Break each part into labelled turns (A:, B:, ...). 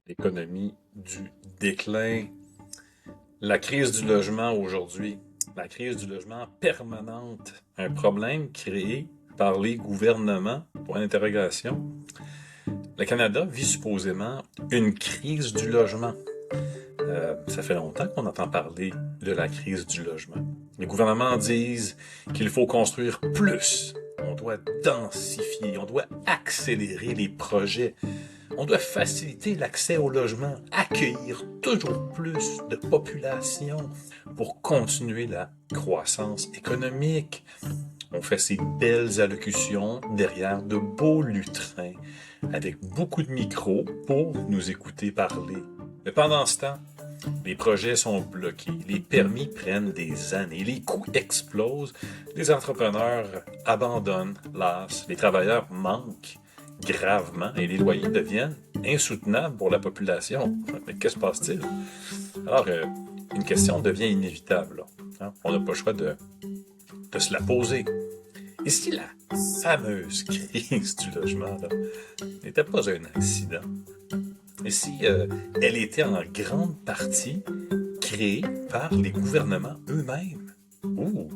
A: l'économie du déclin, la crise du logement aujourd'hui, la crise du logement permanente, un problème créé par les gouvernements, point d'interrogation. Le Canada vit supposément une crise du logement. Ça fait longtemps qu'on entend parler de la crise du logement. Les gouvernements disent qu'il faut construire plus, on doit densifier, on doit accélérer les projets, on doit faciliter l'accès au logement, accueillir toujours plus de population pour continuer la croissance économique. On fait ces belles allocutions derrière de beaux lutrins avec beaucoup de micros pour nous écouter parler. Mais pendant ce temps, les projets sont bloqués, les permis prennent des années, les coûts explosent, les entrepreneurs abandonnent l'as, les travailleurs manquent gravement et les loyers deviennent insoutenables pour la population. Mais que se passe-t-il? Alors, une question devient inévitable. Hein? On n'a pas le choix de se la poser. Et si la fameuse crise du logement n'était pas un accident? Et si elle était en grande partie créée par les gouvernements eux-mêmes? Ouh!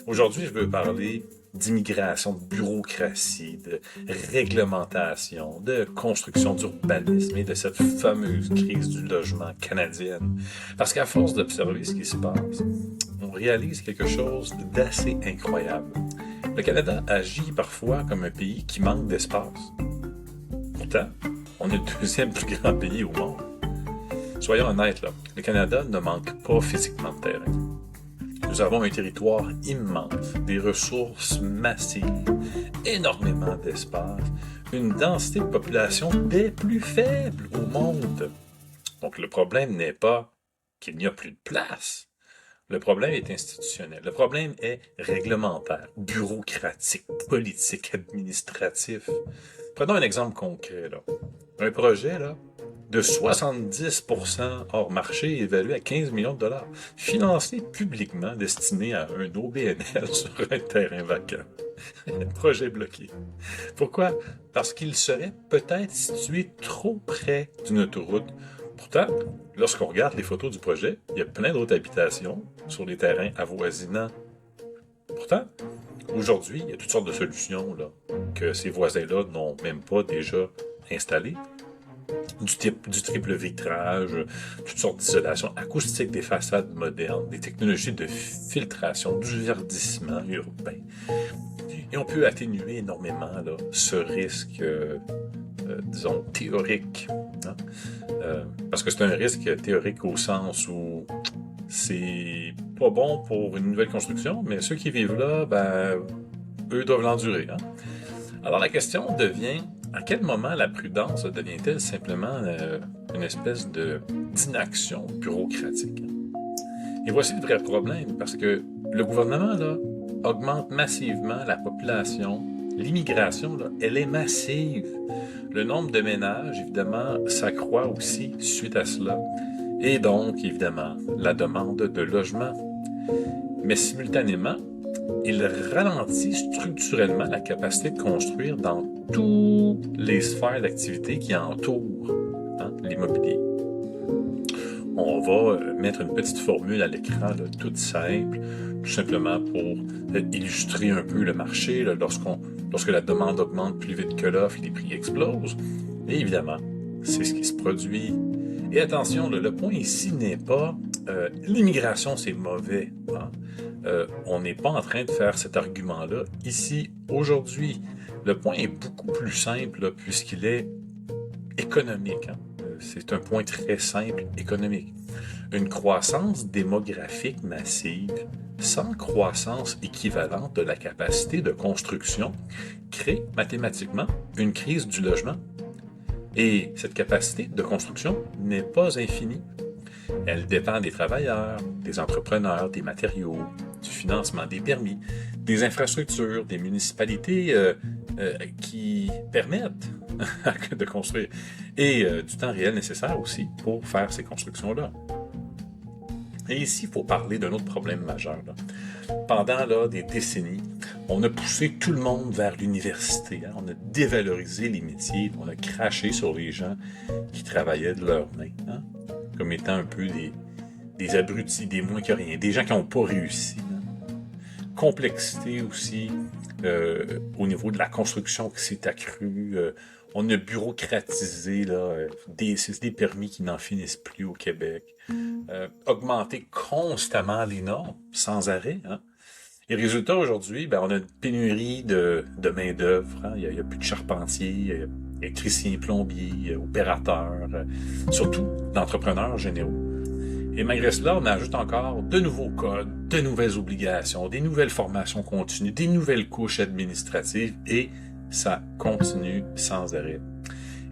A: Aujourd'hui, je veux parler d'immigration, de bureaucratie, de réglementation, de construction d'urbanisme et de cette fameuse crise du logement canadienne. Parce qu'à force d'observer ce qui se passe, on réalise quelque chose d'assez incroyable. Le Canada agit parfois comme un pays qui manque d'espace. Pourtant, on est le deuxième plus grand pays au monde. Soyons honnêtes, là, le Canada ne manque pas physiquement de terrain. Nous avons un territoire immense, des ressources massives, énormément d'espace, une densité de population des plus faibles au monde. Donc le problème n'est pas qu'il n'y a plus de place. Le problème est institutionnel. Le problème est réglementaire, bureaucratique, politique, administratif. Prenons un exemple concret. Un projet de 70% hors marché évalué à 15 millions de dollars, financé publiquement, destiné à un OBNL sur un terrain vacant. Projet bloqué. Pourquoi? Parce qu'il serait peut-être situé trop près d'une autoroute. Pourtant, lorsqu'on regarde les photos du projet, il y a plein d'autres habitations sur les terrains avoisinants. Pourtant, aujourd'hui, il y a toutes sortes de solutions que ces voisins-là n'ont même pas déjà installées. Du triple vitrage, toutes sortes d'isolation acoustique des façades modernes, des technologies de filtration, du verdissement urbain. Et on peut atténuer énormément ce risque, disons, théorique. Hein? Parce que c'est un risque théorique au sens où c'est pas bon pour une nouvelle construction, mais ceux qui vivent là, eux doivent l'endurer. Hein? Alors la question devient, à quel moment la prudence devient-elle simplement une espèce d'inaction bureaucratique? Et voici le vrai problème, parce que le gouvernement augmente massivement la population. L'immigration, elle est massive. Le nombre de ménages, évidemment, s'accroît aussi suite à cela. Et donc, évidemment, la demande de logement. Mais simultanément, il ralentit structurellement la capacité de construire dans toutes les sphères d'activité qui entourent l'immobilier. On va mettre une petite formule à l'écran, toute simple, tout simplement pour illustrer un peu le marché. Lorsque la demande augmente plus vite que l'offre, les prix explosent. Et évidemment, c'est ce qui se produit. Et attention, le point ici n'est pas l'immigration, c'est mauvais. Hein? On n'est pas en train de faire cet argument-là ici, aujourd'hui. Le point est beaucoup plus simple puisqu'il est économique. Hein? C'est un point très simple, économique. Une croissance démographique massive, sans croissance équivalente de la capacité de construction, crée mathématiquement une crise du logement. Et cette capacité de construction n'est pas infinie. Elle dépend des travailleurs, des entrepreneurs, des matériaux, du financement, des permis, des infrastructures, des municipalités qui permettent de construire et du temps réel nécessaire aussi pour faire ces constructions-là. Et ici, il faut parler d'un autre problème majeur. Pendant des décennies, On a poussé tout le monde vers l'université. Hein? On a dévalorisé les métiers. On a craché sur les gens qui travaillaient de leurs mains. Hein? Comme étant un peu des abrutis, des moins que rien. Des gens qui n'ont pas réussi. Hein? Complexité aussi au niveau de la construction qui s'est accrue. On a bureaucratisé là, des permis qui n'en finissent plus au Québec. Augmenter constamment les normes, sans arrêt. Hein? Et résultat, aujourd'hui, on a une pénurie de main-d'œuvre. Hein? Il y a plus de charpentiers, électriciens, plombiers, opérateurs, surtout d'entrepreneurs généraux. Et malgré cela, on ajoute encore de nouveaux codes, de nouvelles obligations, des nouvelles formations continues, des nouvelles couches administratives, et ça continue sans arrêt.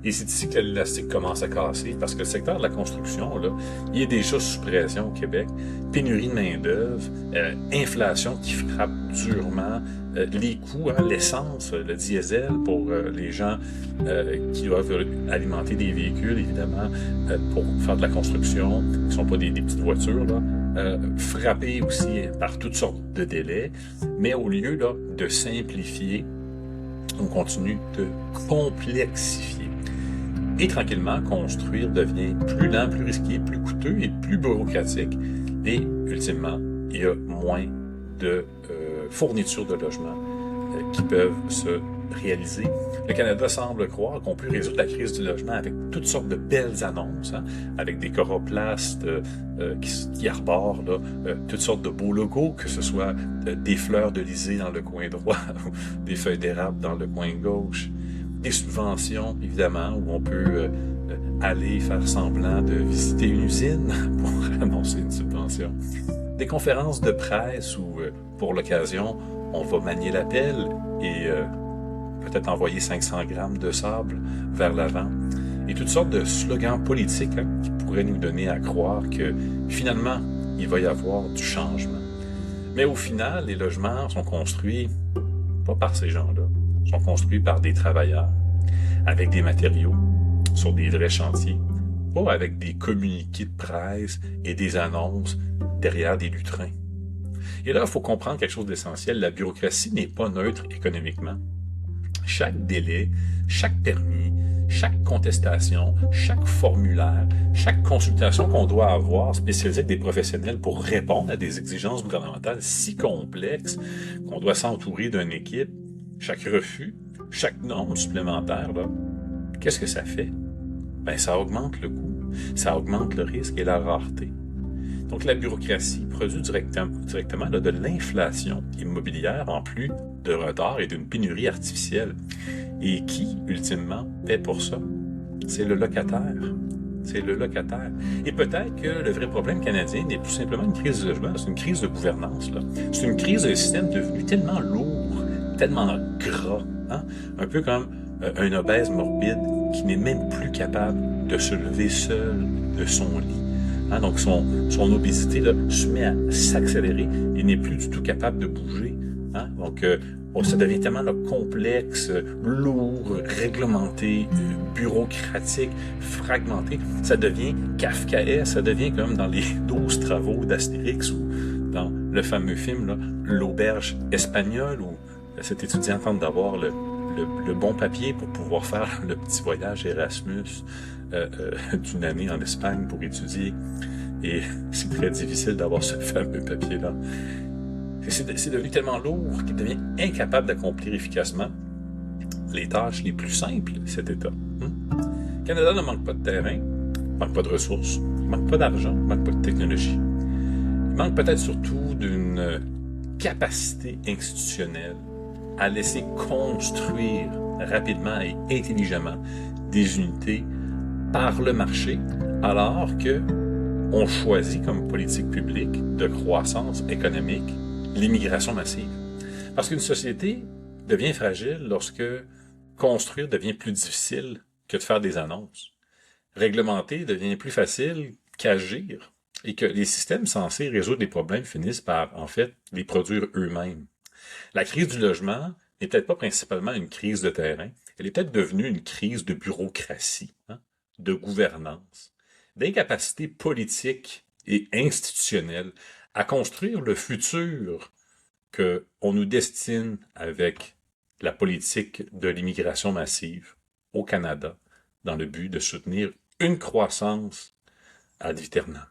A: Et c'est ici que l'élastique commence à casser, parce que le secteur de la construction, là, il est déjà sous pression au Québec. Pénurie de main-d'œuvre, inflation qui frappe durement, les coûts, hein, l'essence, le diesel pour les gens qui doivent alimenter des véhicules, évidemment, pour faire de la construction, qui ne sont pas des petites voitures, là, frappés aussi par toutes sortes de délais. Mais au lieu là, de simplifier, on continue de complexifier. Et tranquillement, construire devient plus lent, plus risqué, plus coûteux et plus bureaucratique. Et ultimement, il y a moins de fournitures de logements qui peuvent se réaliser. Le Canada semble croire qu'on peut résoudre la crise du logement avec toutes sortes de belles annonces, hein, avec des choroplastes qui arborent là, toutes sortes de beaux logos, que ce soit des fleurs d'Elysée dans le coin droit ou des feuilles d'érable dans le coin gauche. Des subventions, évidemment, où on peut aller faire semblant de visiter une usine pour annoncer une subvention. Des conférences de presse où, pour l'occasion, on va manier la pelle et peut-être envoyer 500 grammes de sable vers l'avant. Et toutes sortes de slogans politiques hein, qui pourraient nous donner à croire que, finalement, il va y avoir du changement. Mais au final, les logements sont construits pas par ces gens-là. Sont construits par des travailleurs, avec des matériaux, sur des vrais chantiers, pas avec des communiqués de presse et des annonces derrière des lutrins. Et là, il faut comprendre quelque chose d'essentiel. La bureaucratie n'est pas neutre économiquement. Chaque délai, chaque permis, chaque contestation, chaque formulaire, chaque consultation qu'on doit avoir spécialisée avec des professionnels pour répondre à des exigences gouvernementales si complexes qu'on doit s'entourer d'une équipe, chaque refus, chaque norme supplémentaire, là, qu'est-ce que ça fait? Ça augmente le coût, ça augmente le risque et la rareté. Donc la bureaucratie produit directement là, de l'inflation immobilière en plus de retard et d'une pénurie artificielle. Et qui, ultimement, paie pour ça? C'est le locataire. C'est le locataire. Et peut-être que le vrai problème canadien n'est tout simplement une crise de logement, c'est une crise de gouvernance. Là. C'est une crise d'un système devenu tellement lourd, tellement gras, hein? Un peu comme un obèse morbide qui n'est même plus capable de se lever seul de son lit. Hein? Donc son obésité là, se met à s'accélérer et n'est plus du tout capable de bouger. Hein? Donc ça devient tellement là, complexe, lourd, réglementé, bureaucratique, fragmenté. Ça devient kafkaesque, ça devient comme dans les 12 travaux d'Astérix ou dans le fameux film là, L'Auberge espagnole où cet étudiant tente d'avoir le bon papier pour pouvoir faire le petit voyage Erasmus d'une année en Espagne pour étudier. Et c'est très difficile d'avoir ce fameux papier-là. C'est devenu tellement lourd qu'il devient incapable d'accomplir efficacement les tâches les plus simples de cet État. Le Canada ne manque pas de terrain, ne manque pas de ressources, il ne manque pas d'argent, il ne manque pas de technologie. Il manque peut-être surtout d'une capacité institutionnelle à laisser construire rapidement et intelligemment des unités par le marché, alors que on choisit comme politique publique de croissance économique l'immigration massive. Parce qu'une société devient fragile lorsque construire devient plus difficile que de faire des annonces. Réglementer devient plus facile qu'agir et que les systèmes censés résoudre les problèmes finissent par, en fait, les produire eux-mêmes. La crise du logement n'est peut-être pas principalement une crise de terrain, elle est peut-être devenue une crise de bureaucratie, hein, de gouvernance, d'incapacité politique et institutionnelle à construire le futur qu'on nous destine avec la politique de l'immigration massive au Canada dans le but de soutenir une croissance ad aeternam.